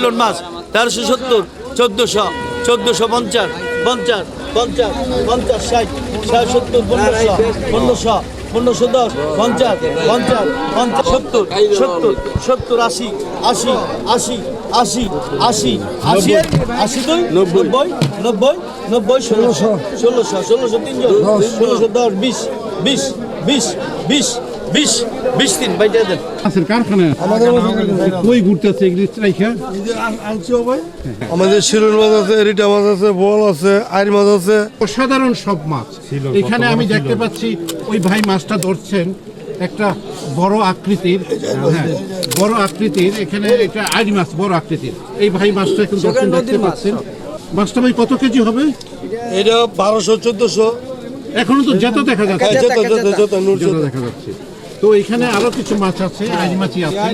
মিলন মাছ 1370, 1400, 1450, 50, 50, 50, 60, 70, 1500, 1510, 50, 50, 50, 70, 70, 70, 80, 80, 80, 80, 80, 80, 82, 90, 90, 90, 1600, 1600, 3 1610, 20, 20, 20, 20, 20, 20 দিন বাইতে দেন। আছেন কারখানা কই ঘুরতেছে এগুলি রাইখা আমাদের শিরুল মাছ আছে, রিটা মাছ আছে, বোয়াল আছে, আইর মাছ আছে। অসাধারণ সব মাছ এখানে আমি দেখতে পাচ্ছি। ওই ভাই মাছটা ধরছেন একটা বড় আকৃতির, হ্যাঁ বড় আকৃতির। এখানে একটা আইরি মাছ বড় আকৃতির। এই ভাই মাছটা এখন ধরছেন, দেখতে পাচ্ছেন। মাছটা ভাই কত কেজি হবে? এটা 1200, 1400। এখনো তো জেতা দেখা যাচ্ছে, জেতা জেতা দেখা যাচ্ছে। তো এখানে আরো কিছু মাছ আছে, আইরি মাছই আছে।